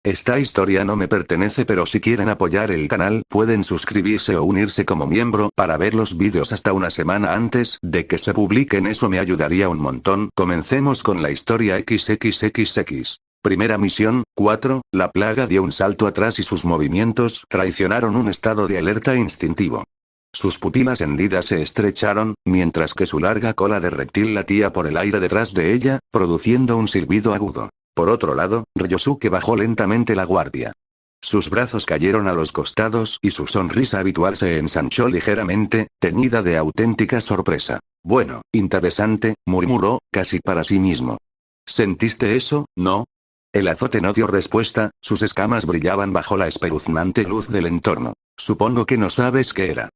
Esta historia no me pertenece, pero si quieren apoyar el canal pueden suscribirse o unirse como miembro para ver los vídeos hasta una semana antes de que se publiquen, eso me ayudaría un montón. Comencemos con la historia XXXX. Primera misión, 4, la plaga dio un salto atrás y sus movimientos traicionaron un estado de alerta instintivo. Sus pupilas hendidas se estrecharon, mientras que su larga cola de reptil latía por el aire detrás de ella, produciendo un silbido agudo. Por otro lado, Ryosuke bajó lentamente la guardia. Sus brazos cayeron a los costados y su sonrisa habitual se ensanchó ligeramente, teñida de auténtica sorpresa. Bueno, interesante, murmuró, casi para sí mismo. ¿Sentiste eso, no? El azote no dio respuesta, sus escamas brillaban bajo la espeluznante luz del entorno. Supongo que no sabes qué era.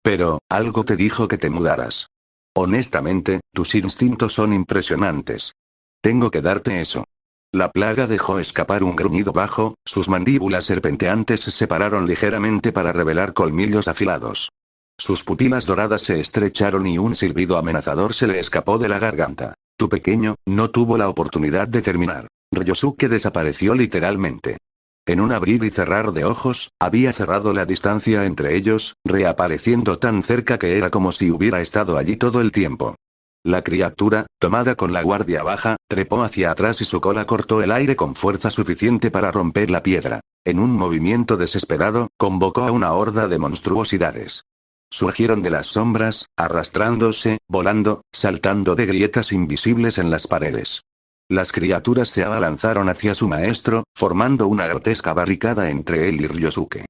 Pero, algo te dijo que te mudaras. Honestamente, tus instintos son impresionantes. Tengo que darte eso. La plaga dejó escapar un gruñido bajo, sus mandíbulas serpenteantes se separaron ligeramente para revelar colmillos afilados. Sus pupilas doradas se estrecharon y un silbido amenazador se le escapó de la garganta. Tu pequeño, no tuvo la oportunidad de terminar. Ryosuke desapareció literalmente. En un abrir y cerrar de ojos, había cerrado la distancia entre ellos, reapareciendo tan cerca que era como si hubiera estado allí todo el tiempo. La criatura, tomada con la guardia baja, trepó hacia atrás y su cola cortó el aire con fuerza suficiente para romper la piedra. En un movimiento desesperado, convocó a una horda de monstruosidades. Surgieron de las sombras, arrastrándose, volando, saltando de grietas invisibles en las paredes. Las criaturas se abalanzaron hacia su maestro, formando una grotesca barricada entre él y Ryosuke.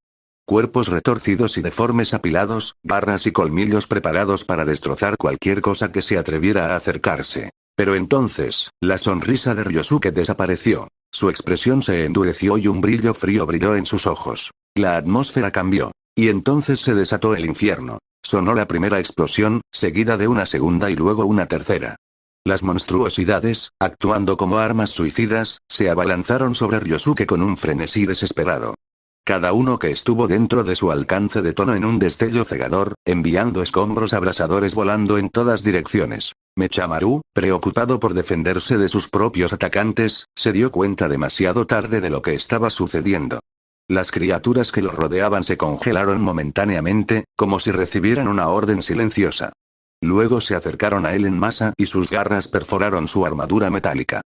Cuerpos retorcidos y deformes apilados, garras y colmillos preparados para destrozar cualquier cosa que se atreviera a acercarse. Pero entonces, la sonrisa de Ryosuke desapareció. Su expresión se endureció y un brillo frío brilló en sus ojos. La atmósfera cambió. Y entonces se desató el infierno. Sonó la primera explosión, seguida de una segunda y luego una tercera. Las monstruosidades, actuando como armas suicidas, se abalanzaron sobre Ryosuke con un frenesí desesperado. Cada uno que estuvo dentro de su alcance detonó en un destello cegador, enviando escombros abrasadores volando en todas direcciones. Mechamaru, preocupado por defenderse de sus propios atacantes, se dio cuenta demasiado tarde de lo que estaba sucediendo. Las criaturas que lo rodeaban se congelaron momentáneamente, como si recibieran una orden silenciosa. Luego se acercaron a él en masa y sus garras perforaron su armadura metálica.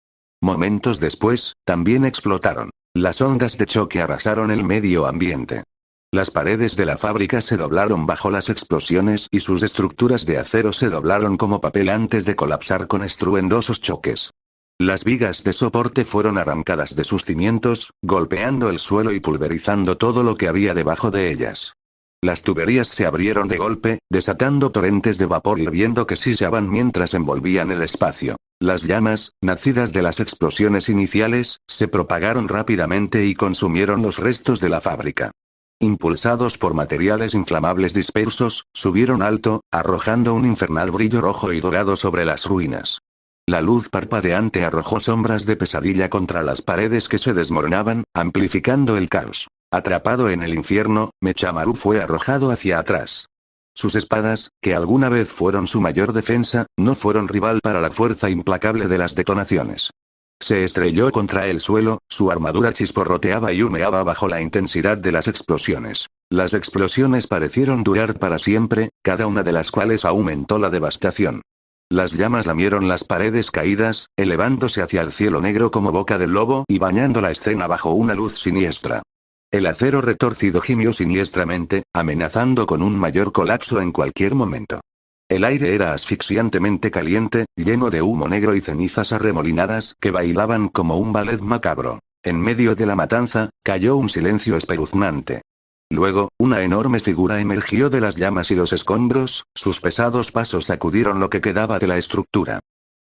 Momentos después, también explotaron. Las ondas de choque arrasaron el medio ambiente. Las paredes de la fábrica se doblaron bajo las explosiones y sus estructuras de acero se doblaron como papel antes de colapsar con estruendosos choques. Las vigas de soporte fueron arrancadas de sus cimientos, golpeando el suelo y pulverizando todo lo que había debajo de ellas. Las tuberías se abrieron de golpe, desatando torrentes de vapor hirviendo que siseaban mientras envolvían el espacio. Las llamas, nacidas de las explosiones iniciales, se propagaron rápidamente y consumieron los restos de la fábrica. Impulsados por materiales inflamables dispersos, subieron alto, arrojando un infernal brillo rojo y dorado sobre las ruinas. La luz parpadeante arrojó sombras de pesadilla contra las paredes que se desmoronaban, amplificando el caos. Atrapado en el infierno, Mechamaru fue arrojado hacia atrás. Sus espadas, que alguna vez fueron su mayor defensa, no fueron rival para la fuerza implacable de las detonaciones. Se estrelló contra el suelo, su armadura chisporroteaba y humeaba bajo la intensidad de las explosiones. Las explosiones parecieron durar para siempre, cada una de las cuales aumentó la devastación. Las llamas lamieron las paredes caídas, elevándose hacia el cielo negro como boca del lobo y bañando la escena bajo una luz siniestra. El acero retorcido gimió siniestramente, amenazando con un mayor colapso en cualquier momento. El aire era asfixiantemente caliente, lleno de humo negro y cenizas arremolinadas que bailaban como un ballet macabro. En medio de la matanza, cayó un silencio espeluznante. Luego, una enorme figura emergió de las llamas y los escombros, sus pesados pasos sacudieron lo que quedaba de la estructura.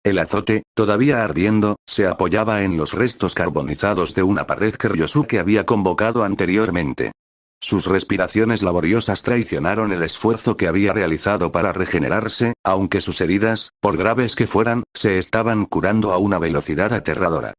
El azote, todavía ardiendo, se apoyaba en los restos carbonizados de una pared que Ryosuke había convocado anteriormente. Sus respiraciones laboriosas traicionaron el esfuerzo que había realizado para regenerarse, aunque sus heridas, por graves que fueran, se estaban curando a una velocidad aterradora.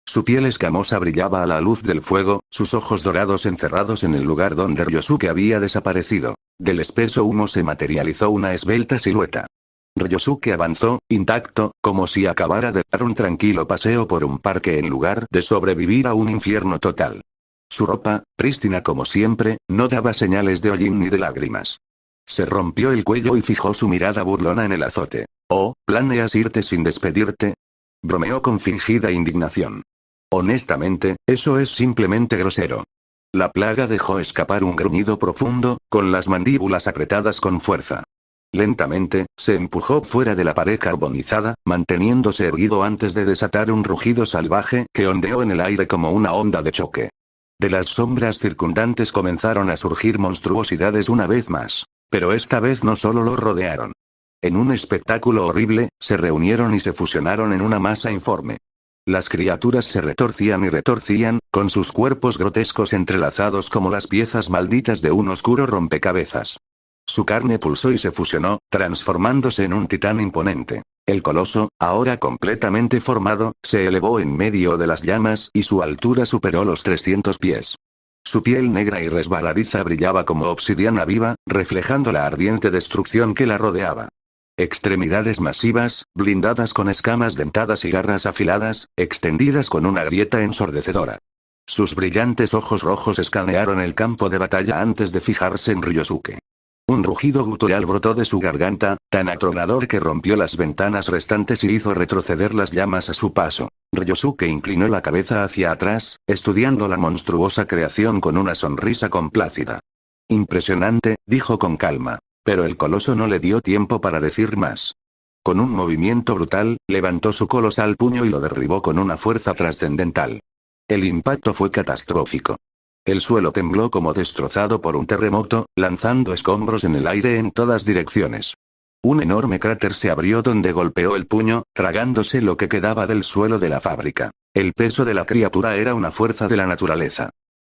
Su piel escamosa brillaba a la luz del fuego, sus ojos dorados encerrados en el lugar donde Ryosuke había desaparecido. Del espeso humo se materializó una esbelta silueta. Ryosuke avanzó, intacto, como si acabara de dar un tranquilo paseo por un parque en lugar de sobrevivir a un infierno total. Su ropa, prístina como siempre, no daba señales de hollín ni de lágrimas. Se rompió el cuello y fijó su mirada burlona en el azote. «Oh, ¿planeas irte sin despedirte?», bromeó con fingida indignación. Honestamente, eso es simplemente grosero. La plaga dejó escapar un gruñido profundo, con las mandíbulas apretadas con fuerza. Lentamente, se empujó fuera de la pared carbonizada, manteniéndose erguido antes de desatar un rugido salvaje que ondeó en el aire como una onda de choque. De las sombras circundantes comenzaron a surgir monstruosidades una vez más. Pero esta vez no solo lo rodearon. En un espectáculo horrible, se reunieron y se fusionaron en una masa informe. Las criaturas se retorcían y retorcían, con sus cuerpos grotescos entrelazados como las piezas malditas de un oscuro rompecabezas. Su carne pulsó y se fusionó, transformándose en un titán imponente. El coloso, ahora completamente formado, se elevó en medio de las llamas y su altura superó los 300 pies. Su piel negra y resbaladiza brillaba como obsidiana viva, reflejando la ardiente destrucción que la rodeaba. Extremidades masivas, blindadas con escamas dentadas y garras afiladas, extendidas con una grieta ensordecedora. Sus brillantes ojos rojos escanearon el campo de batalla antes de fijarse en Ryosuke. Un rugido gutural brotó de su garganta, tan atronador que rompió las ventanas restantes y hizo retroceder las llamas a su paso. Ryosuke inclinó la cabeza hacia atrás, estudiando la monstruosa creación con una sonrisa complácida. «Impresionante», dijo con calma. Pero el coloso no le dio tiempo para decir más. Con un movimiento brutal, levantó su colosal puño y lo derribó con una fuerza trascendental. El impacto fue catastrófico. El suelo tembló como destrozado por un terremoto, lanzando escombros en el aire en todas direcciones. Un enorme cráter se abrió donde golpeó el puño, tragándose lo que quedaba del suelo de la fábrica. El peso de la criatura era una fuerza de la naturaleza.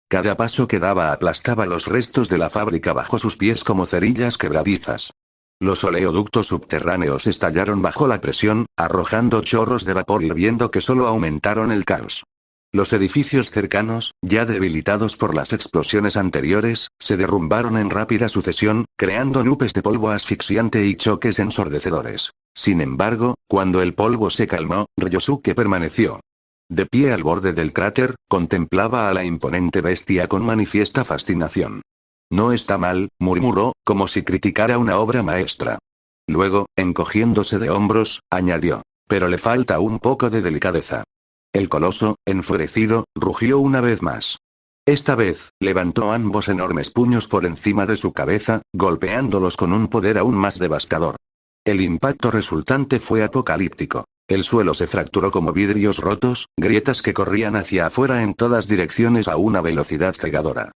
Cada paso que daba aplastaba los restos de la fábrica bajo sus pies como cerillas quebradizas. Los oleoductos subterráneos estallaron bajo la presión, arrojando chorros de vapor hirviendo que solo aumentaron el caos. Los edificios cercanos, ya debilitados por las explosiones anteriores, se derrumbaron en rápida sucesión, creando nubes de polvo asfixiante y choques ensordecedores. Sin embargo, cuando el polvo se calmó, Ryosuke permaneció. De pie al borde del cráter, contemplaba a la imponente bestia con manifiesta fascinación. «No está mal», murmuró, como si criticara una obra maestra. Luego, encogiéndose de hombros, añadió: «Pero le falta un poco de delicadeza». El coloso, enfurecido, rugió una vez más. Esta vez, levantó ambos enormes puños por encima de su cabeza, golpeándolos con un poder aún más devastador. El impacto resultante fue apocalíptico. El suelo se fracturó como vidrios rotos, grietas que corrían hacia afuera en todas direcciones a una velocidad cegadora.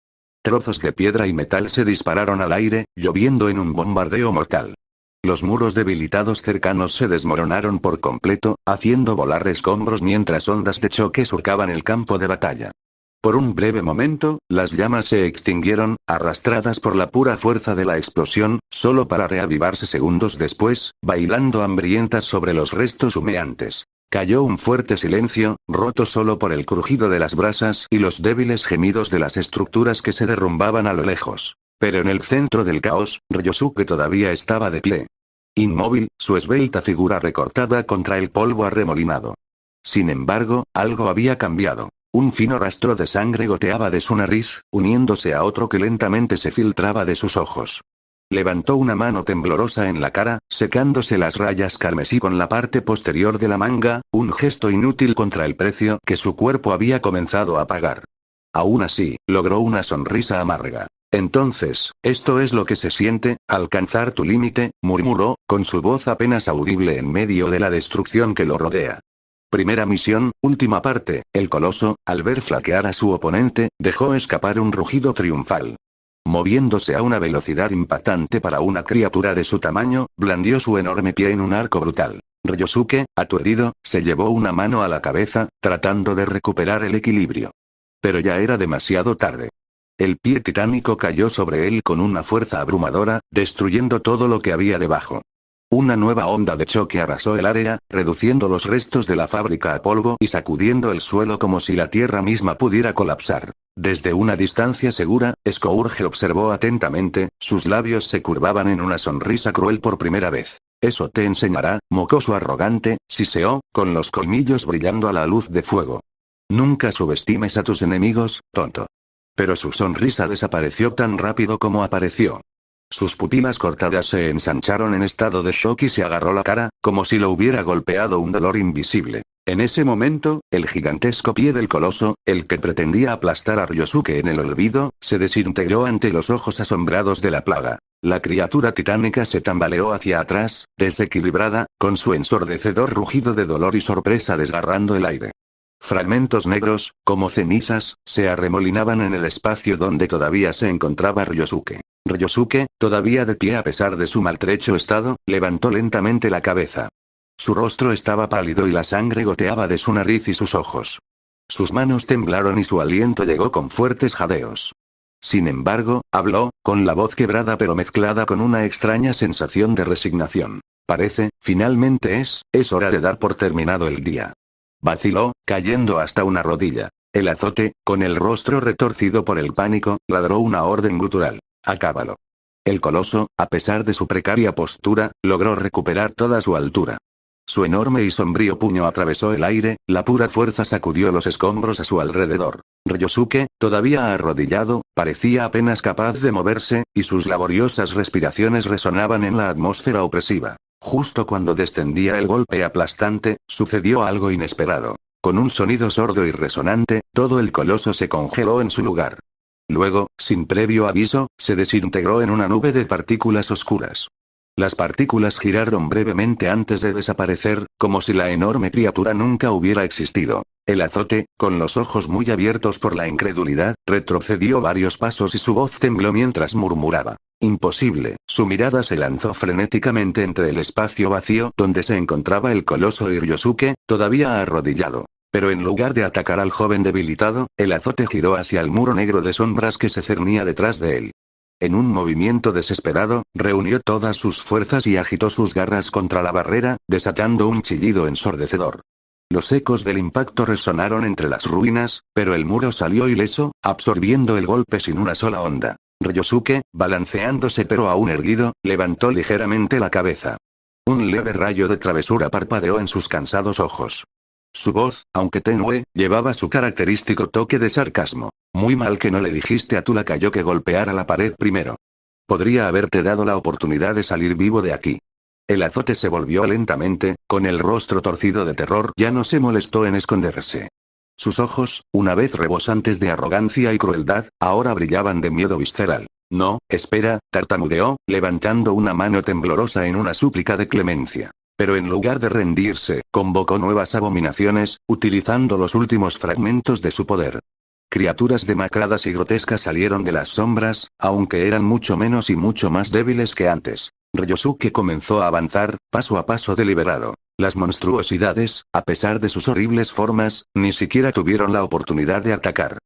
Trozos de piedra y metal se dispararon al aire, lloviendo en un bombardeo mortal. Los muros debilitados cercanos se desmoronaron por completo, haciendo volar escombros mientras ondas de choque surcaban el campo de batalla. Por un breve momento, las llamas se extinguieron, arrastradas por la pura fuerza de la explosión, solo para reavivarse segundos después, bailando hambrientas sobre los restos humeantes. Cayó un fuerte silencio, roto solo por el crujido de las brasas y los débiles gemidos de las estructuras que se derrumbaban a lo lejos. Pero en el centro del caos, Ryosuke todavía estaba de pie. Inmóvil, su esbelta figura recortada contra el polvo arremolinado. Sin embargo, algo había cambiado. Un fino rastro de sangre goteaba de su nariz, uniéndose a otro que lentamente se filtraba de sus ojos. Levantó una mano temblorosa en la cara, secándose las rayas carmesí con la parte posterior de la manga, un gesto inútil contra el precio que su cuerpo había comenzado a pagar. Aún así, logró una sonrisa amarga. «Entonces, esto es lo que se siente, alcanzar tu límite», murmuró, con su voz apenas audible en medio de la destrucción que lo rodea. Primera misión, última parte. El coloso, al ver flaquear a su oponente, dejó escapar un rugido triunfal. Moviéndose a una velocidad impactante para una criatura de su tamaño, blandió su enorme pie en un arco brutal. Ryosuke, aturdido, se llevó una mano a la cabeza, tratando de recuperar el equilibrio. Pero ya era demasiado tarde. El pie titánico cayó sobre él con una fuerza abrumadora, destruyendo todo lo que había debajo. Una nueva onda de choque arrasó el área, reduciendo los restos de la fábrica a polvo y sacudiendo el suelo como si la tierra misma pudiera colapsar. Desde una distancia segura, Scourge observó atentamente, sus labios se curvaban en una sonrisa cruel por primera vez. «Eso te enseñará», mocoso arrogante, siseó, con los colmillos brillando a la luz de fuego. «Nunca subestimes a tus enemigos, tonto». Pero su sonrisa desapareció tan rápido como apareció. Sus pupilas cortadas se ensancharon en estado de shock y se agarró la cara, como si lo hubiera golpeado un dolor invisible. En ese momento, el gigantesco pie del coloso, el que pretendía aplastar a Ryosuke en el olvido, se desintegró ante los ojos asombrados de la plaga. La criatura titánica se tambaleó hacia atrás, desequilibrada, con su ensordecedor rugido de dolor y sorpresa desgarrando el aire. Fragmentos negros, como cenizas, se arremolinaban en el espacio donde todavía se encontraba Ryosuke. Ryosuke, todavía de pie a pesar de su maltrecho estado, levantó lentamente la cabeza. Su rostro estaba pálido y la sangre goteaba de su nariz y sus ojos. Sus manos temblaron y su aliento llegó con fuertes jadeos. Sin embargo, habló, con la voz quebrada pero mezclada con una extraña sensación de resignación. Finalmente es hora de dar por terminado el día. Vaciló, cayendo hasta una rodilla. El azote, con el rostro retorcido por el pánico, ladró una orden gutural. Acábalo. El coloso, a pesar de su precaria postura, logró recuperar toda su altura. Su enorme y sombrío puño atravesó el aire, la pura fuerza sacudió los escombros a su alrededor. Ryosuke, todavía arrodillado, parecía apenas capaz de moverse, y sus laboriosas respiraciones resonaban en la atmósfera opresiva. Justo cuando descendía el golpe aplastante, sucedió algo inesperado. Con un sonido sordo y resonante, todo el coloso se congeló en su lugar. Luego, sin previo aviso, se desintegró en una nube de partículas oscuras. Las partículas giraron brevemente antes de desaparecer, como si la enorme criatura nunca hubiera existido. El azote, con los ojos muy abiertos por la incredulidad, retrocedió varios pasos y su voz tembló mientras murmuraba. Imposible. Su mirada se lanzó frenéticamente entre el espacio vacío donde se encontraba el coloso y Ryosuke, todavía arrodillado. Pero en lugar de atacar al joven debilitado, el azote giró hacia el muro negro de sombras que se cernía detrás de él. En un movimiento desesperado, reunió todas sus fuerzas y agitó sus garras contra la barrera, desatando un chillido ensordecedor. Los ecos del impacto resonaron entre las ruinas, pero el muro salió ileso, absorbiendo el golpe sin una sola onda. Ryosuke, balanceándose pero aún erguido, levantó ligeramente la cabeza. Un leve rayo de travesura parpadeó en sus cansados ojos. Su voz, aunque tenue, llevaba su característico toque de sarcasmo. Muy mal que no le dijiste a tu lacayo que golpeara la pared primero. Podría haberte dado la oportunidad de salir vivo de aquí. El azote se volvió lentamente, con el rostro torcido de terror, ya no se molestó en esconderse. Sus ojos, una vez rebosantes de arrogancia y crueldad, ahora brillaban de miedo visceral. No, espera, tartamudeó, levantando una mano temblorosa en una súplica de clemencia. Pero en lugar de rendirse, convocó nuevas abominaciones, utilizando los últimos fragmentos de su poder. Criaturas demacradas y grotescas salieron de las sombras, aunque eran mucho menos y mucho más débiles que antes. Ryosuke comenzó a avanzar, paso a paso deliberado. Las monstruosidades, a pesar de sus horribles formas, ni siquiera tuvieron la oportunidad de atacar.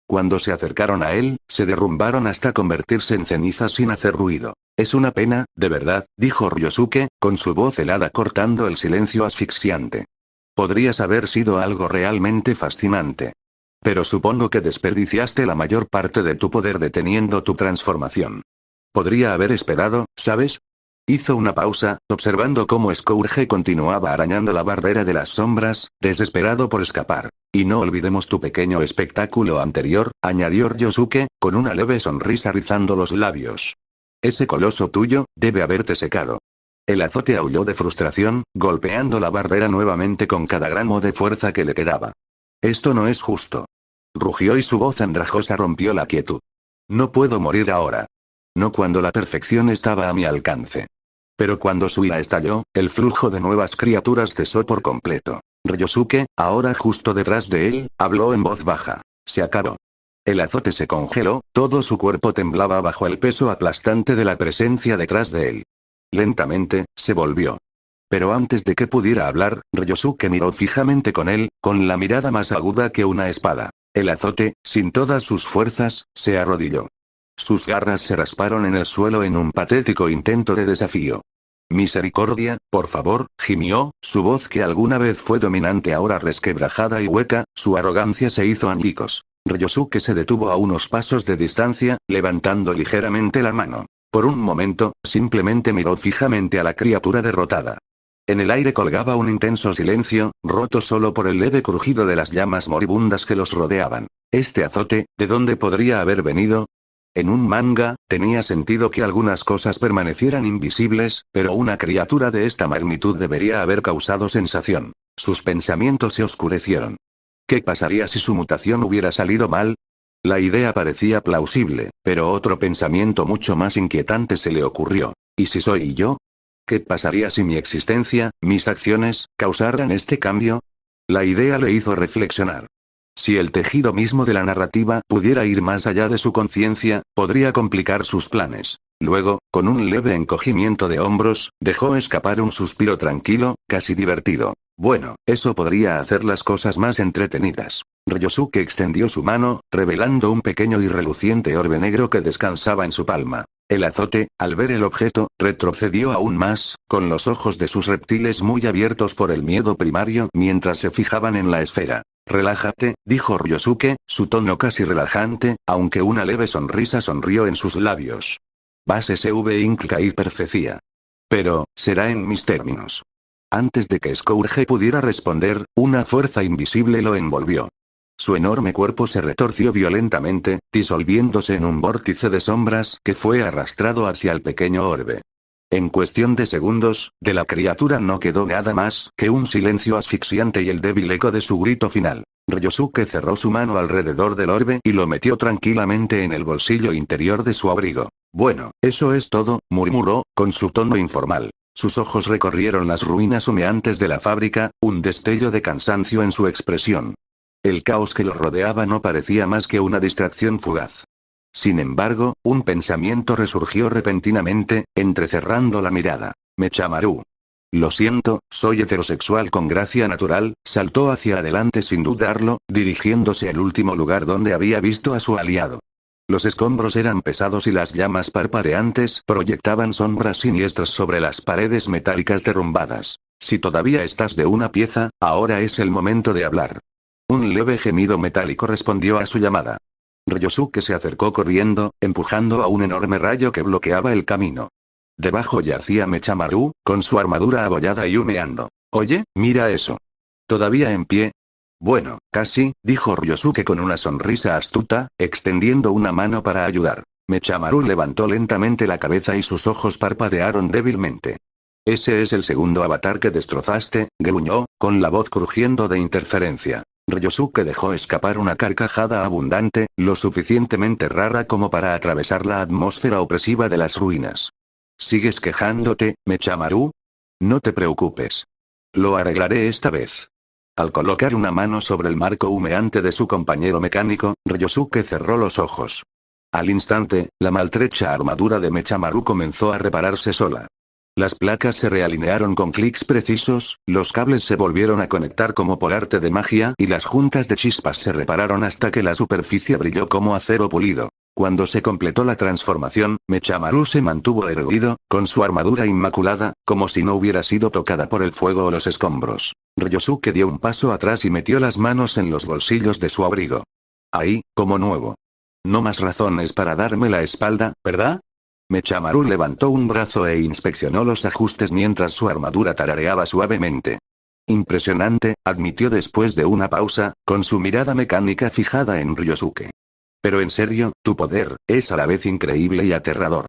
Cuando se acercaron a él, se derrumbaron hasta convertirse en cenizas sin hacer ruido. Es una pena, de verdad, dijo Ryosuke, con su voz helada cortando el silencio asfixiante. Podrías haber sido algo realmente fascinante. Pero supongo que desperdiciaste la mayor parte de tu poder deteniendo tu transformación. Podría haber esperado, ¿sabes? Hizo una pausa, observando cómo Scourge continuaba arañando la barrera de las sombras, desesperado por escapar. Y no olvidemos tu pequeño espectáculo anterior, añadió Ryosuke, con una leve sonrisa rizando los labios. Ese coloso tuyo, debe haberte secado. El azote aulló de frustración, golpeando la barrera nuevamente con cada gramo de fuerza que le quedaba. Esto no es justo. Rugió y su voz andrajosa rompió la quietud. No puedo morir ahora. No cuando la perfección estaba a mi alcance. Pero cuando su ira estalló, el flujo de nuevas criaturas cesó por completo. Ryosuke, ahora justo detrás de él, habló en voz baja. Se acabó. El azote se congeló, todo su cuerpo temblaba bajo el peso aplastante de la presencia detrás de él. Lentamente, se volvió. Pero antes de que pudiera hablar, Ryosuke miró fijamente con él, con la mirada más aguda que una espada. El azote, sin todas sus fuerzas, se arrodilló. Sus garras se rasparon en el suelo en un patético intento de desafío. Misericordia, por favor, gimió, su voz que alguna vez fue dominante ahora resquebrajada y hueca, su arrogancia se hizo añicos. Ryosuke se detuvo a unos pasos de distancia, levantando ligeramente la mano. Por un momento, simplemente miró fijamente a la criatura derrotada. En el aire colgaba un intenso silencio, roto solo por el leve crujido de las llamas moribundas que los rodeaban. Este azote, ¿de dónde podría haber venido? En un manga, tenía sentido que algunas cosas permanecieran invisibles, pero una criatura de esta magnitud debería haber causado sensación. Sus pensamientos se oscurecieron. ¿Qué pasaría si su mutación hubiera salido mal? La idea parecía plausible, pero otro pensamiento mucho más inquietante se le ocurrió. ¿Y si soy yo? ¿Qué pasaría si mi existencia, mis acciones, causaran este cambio? La idea le hizo reflexionar. Si el tejido mismo de la narrativa pudiera ir más allá de su conciencia, podría complicar sus planes. Luego, con un leve encogimiento de hombros, dejó escapar un suspiro tranquilo, casi divertido. Bueno, eso podría hacer las cosas más entretenidas. Ryosuke extendió su mano, revelando un pequeño y reluciente orbe negro que descansaba en su palma. El azote, al ver el objeto, retrocedió aún más, con los ojos de sus reptiles muy abiertos por el miedo primario mientras se fijaban en la esfera. Relájate, dijo Ryosuke, su tono casi relajante, aunque una leve sonrisa sonrió en sus labios. Base SV Inc. Perfecía. Pero, será en mis términos. Antes de que Scourge pudiera responder, una fuerza invisible lo envolvió. Su enorme cuerpo se retorció violentamente, disolviéndose en un vórtice de sombras que fue arrastrado hacia el pequeño orbe. En cuestión de segundos, de la criatura no quedó nada más que un silencio asfixiante y el débil eco de su grito final. Ryosuke cerró su mano alrededor del orbe y lo metió tranquilamente en el bolsillo interior de su abrigo. Bueno, eso es todo, murmuró, con su tono informal. Sus ojos recorrieron las ruinas humeantes de la fábrica, un destello de cansancio en su expresión. El caos que lo rodeaba no parecía más que una distracción fugaz. Sin embargo, un pensamiento resurgió repentinamente, entrecerrando la mirada. Mechamaru. Lo siento, soy heterosexual con gracia natural, saltó hacia adelante sin dudarlo, dirigiéndose al último lugar donde había visto a su aliado. Los escombros eran pesados y las llamas parpadeantes proyectaban sombras siniestras sobre las paredes metálicas derrumbadas. Si todavía estás de una pieza, ahora es el momento de hablar. Un leve gemido metálico respondió a su llamada. Ryosuke se acercó corriendo, empujando a un enorme rayo que bloqueaba el camino. Debajo yacía Mechamaru, con su armadura abollada y humeando. Oye, mira eso. ¿Todavía en pie? Bueno, casi, dijo Ryosuke con una sonrisa astuta, extendiendo una mano para ayudar. Mechamaru levantó lentamente la cabeza y sus ojos parpadearon débilmente. Ese es el segundo avatar que destrozaste, gruñó, con la voz crujiendo de interferencia. Ryosuke dejó escapar una carcajada abundante, lo suficientemente rara como para atravesar la atmósfera opresiva de las ruinas. ¿Sigues quejándote, Mechamaru? No te preocupes. Lo arreglaré esta vez. Al colocar una mano sobre el marco humeante de su compañero mecánico, Ryosuke cerró los ojos. Al instante, la maltrecha armadura de Mechamaru comenzó a repararse sola. Las placas se realinearon con clics precisos, los cables se volvieron a conectar como por arte de magia y las juntas de chispas se repararon hasta que la superficie brilló como acero pulido. Cuando se completó la transformación, Mechamaru se mantuvo erguido, con su armadura inmaculada, como si no hubiera sido tocada por el fuego o los escombros. Ryosuke dio un paso atrás y metió las manos en los bolsillos de su abrigo. Ahí, como nuevo. No más razones para darme la espalda, ¿verdad? Mechamaru levantó un brazo e inspeccionó los ajustes mientras su armadura tarareaba suavemente. Impresionante, admitió después de una pausa, con su mirada mecánica fijada en Ryosuke. Pero en serio, tu poder es a la vez increíble y aterrador.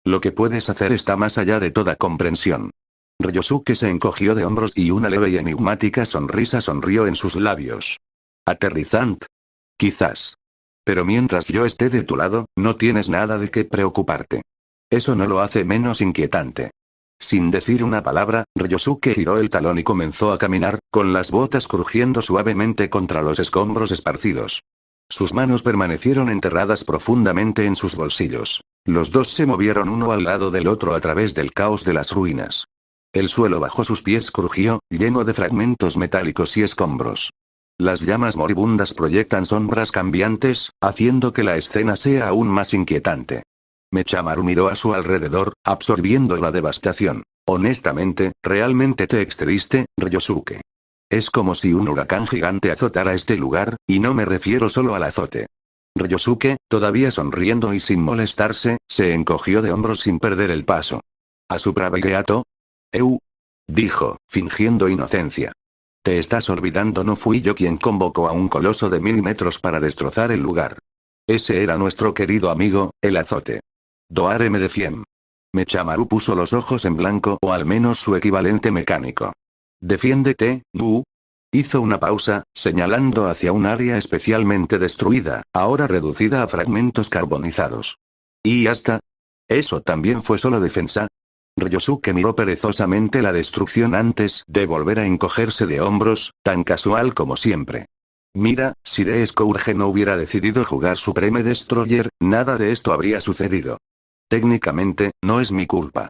Lo que puedes hacer está más allá de toda comprensión. Ryosuke se encogió de hombros y una leve y enigmática sonrisa sonrió en sus labios. Aterrizante. Quizás. Pero mientras yo esté de tu lado, no tienes nada de qué preocuparte. Eso no lo hace menos inquietante. Sin decir una palabra, Ryosuke giró el talón y comenzó a caminar, con las botas crujiendo suavemente contra los escombros esparcidos. Sus manos permanecieron enterradas profundamente en sus bolsillos. Los dos se movieron uno al lado del otro a través del caos de las ruinas. El suelo bajo sus pies crujió, lleno de fragmentos metálicos y escombros. Las llamas moribundas proyectan sombras cambiantes, haciendo que la escena sea aún más inquietante. Mechamaru miró a su alrededor, absorbiendo la devastación. Honestamente, ¿realmente te excediste, Ryosuke? Es como si un huracán gigante azotara este lugar, y no me refiero solo al azote. Ryosuke, todavía sonriendo y sin molestarse, se encogió de hombros sin perder el paso. ¿A su braviato? Dijo, fingiendo inocencia. Te estás olvidando, no fui yo quien convocó a un coloso de 1000 metros para destrozar el lugar. Ese era nuestro querido amigo, el azote. Doare Medefiem. Mechamaru puso los ojos en blanco o al menos su equivalente mecánico. Defiéndete, Bu. Hizo una pausa, señalando hacia un área especialmente destruida, ahora reducida a fragmentos carbonizados. ¿Y hasta? ¿Eso también fue solo defensa? Ryosuke miró perezosamente la destrucción antes de volver a encogerse de hombros, tan casual como siempre. Mira, si The Scourge no hubiera decidido jugar Supreme Destroyer, nada de esto habría sucedido. Técnicamente, no es mi culpa.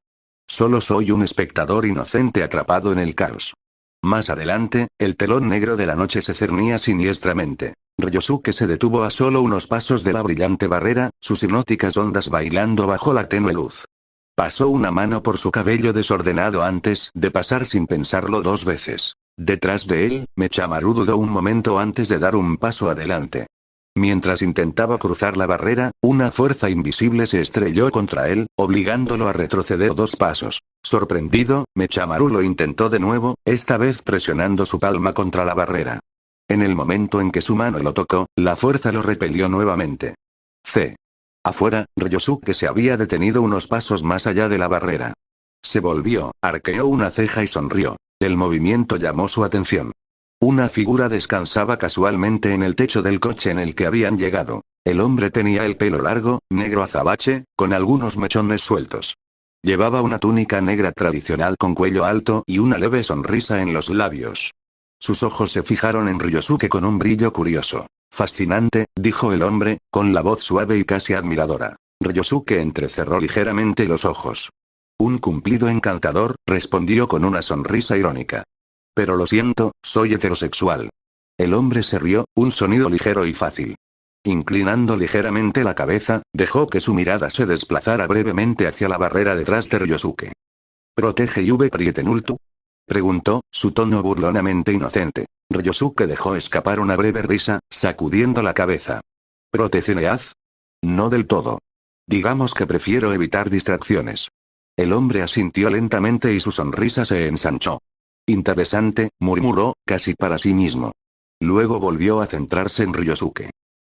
Solo soy un espectador inocente atrapado en el caos. Más adelante, el telón negro de la noche se cernía siniestramente. Ryosuke se detuvo a solo unos pasos de la brillante barrera, sus hipnóticas ondas bailando bajo la tenue luz. Pasó una mano por su cabello desordenado antes de pasar sin pensarlo 2 veces. Detrás de él, Mechamaru dudó un momento antes de dar un paso adelante. Mientras intentaba cruzar la barrera, una fuerza invisible se estrelló contra él, obligándolo a retroceder 2 pasos. Sorprendido, Mechamaru lo intentó de nuevo, esta vez presionando su palma contra la barrera. En el momento en que su mano lo tocó, la fuerza lo repelió nuevamente. Afuera, Ryosuke se había detenido unos pasos más allá de la barrera. Se volvió, arqueó una ceja y sonrió. El movimiento llamó su atención. Una figura descansaba casualmente en el techo del coche en el que habían llegado. El hombre tenía el pelo largo, negro azabache, con algunos mechones sueltos. Llevaba una túnica negra tradicional con cuello alto y una leve sonrisa en los labios. Sus ojos se fijaron en Ryosuke con un brillo curioso. Fascinante, dijo el hombre, con la voz suave y casi admiradora. Ryosuke entrecerró ligeramente los ojos. Un cumplido encantador, respondió con una sonrisa irónica. Pero lo siento, soy heterosexual. El hombre se rió, un sonido ligero y fácil. Inclinando ligeramente la cabeza, dejó que su mirada se desplazara brevemente hacia la barrera detrás de Ryosuke. ¿Protege Yuve Prietenultu? Preguntó, su tono burlonamente inocente. Ryosuke dejó escapar una breve risa, sacudiendo la cabeza. ¿Proteccioneaz? No del todo. Digamos que prefiero evitar distracciones. El hombre asintió lentamente y su sonrisa se ensanchó. Interesante, murmuró, casi para sí mismo. Luego volvió a centrarse en Ryosuke.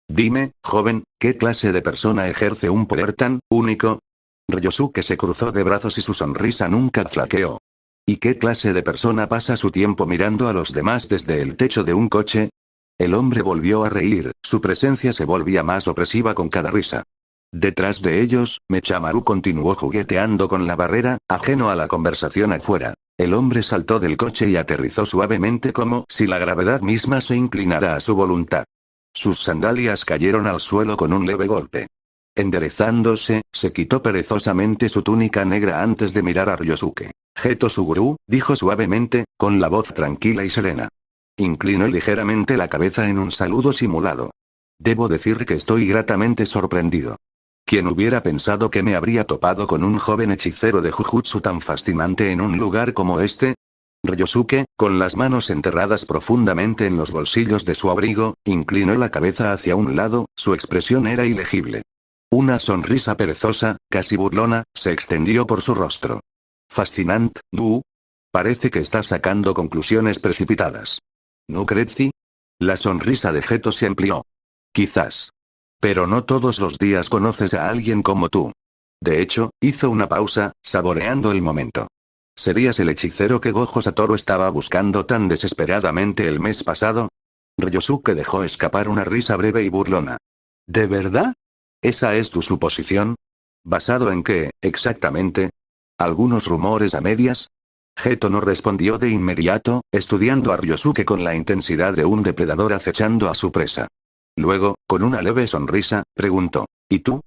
Dime, joven, ¿qué clase de persona ejerce un poder tan único? Ryosuke se cruzó de brazos y su sonrisa nunca flaqueó. ¿Y qué clase de persona pasa su tiempo mirando a los demás desde el techo de un coche? El hombre volvió a reír, su presencia se volvía más opresiva con cada risa. Detrás de ellos, Mechamaru continuó jugueteando con la barrera, ajeno a la conversación afuera. El hombre saltó del coche y aterrizó suavemente como si la gravedad misma se inclinara a su voluntad. Sus sandalias cayeron al suelo con un leve golpe. Enderezándose, se quitó perezosamente su túnica negra antes de mirar a Ryosuke. Geto Suguru, dijo suavemente, con la voz tranquila y serena. Inclinó ligeramente la cabeza en un saludo simulado. Debo decir que estoy gratamente sorprendido. ¿Quién hubiera pensado que me habría topado con un joven hechicero de Jujutsu tan fascinante en un lugar como este? Ryosuke, con las manos enterradas profundamente en los bolsillos de su abrigo, inclinó la cabeza hacia un lado, su expresión era ilegible. Una sonrisa perezosa, casi burlona, se extendió por su rostro. Fascinante, ¿no? Parece que estás sacando conclusiones precipitadas. ¿No crees? La sonrisa de Geto se amplió. Quizás. Pero no todos los días conoces a alguien como tú. De hecho, hizo una pausa, saboreando el momento. ¿Serías el hechicero que Gojo Satoru estaba buscando tan desesperadamente el mes pasado? Ryosuke dejó escapar una risa breve y burlona. ¿De verdad? ¿Esa es tu suposición? ¿Basado en qué, exactamente? ¿Algunos rumores a medias? Geto no respondió de inmediato, estudiando a Ryosuke con la intensidad de un depredador acechando a su presa. Luego, con una leve sonrisa, preguntó, ¿y tú?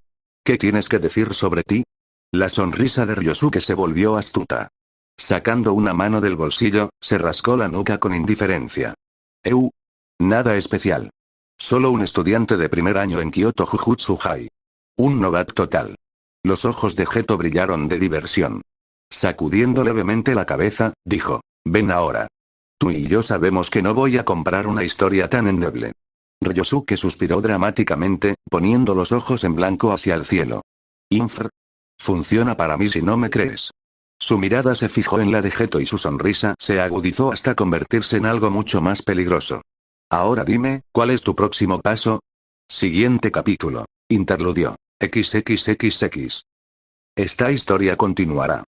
¿Qué tienes que decir sobre ti? La sonrisa de Ryosuke se volvió astuta. Sacando una mano del bolsillo, se rascó la nuca con indiferencia. Nada especial. Solo un estudiante de primer año en Kyoto Jujutsu High. Un novato total. Los ojos de Geto brillaron de diversión. Sacudiendo levemente la cabeza, dijo, ven ahora. Tú y yo sabemos que no voy a comprar una historia tan endeble. Ryosuke suspiró dramáticamente, poniendo los ojos en blanco hacia el cielo. Funciona para mí si no me crees. Su mirada se fijó en la de Geto y su sonrisa se agudizó hasta convertirse en algo mucho más peligroso. Ahora dime, ¿cuál es tu próximo paso? Siguiente capítulo. Interludio. XXXX. Esta historia continuará.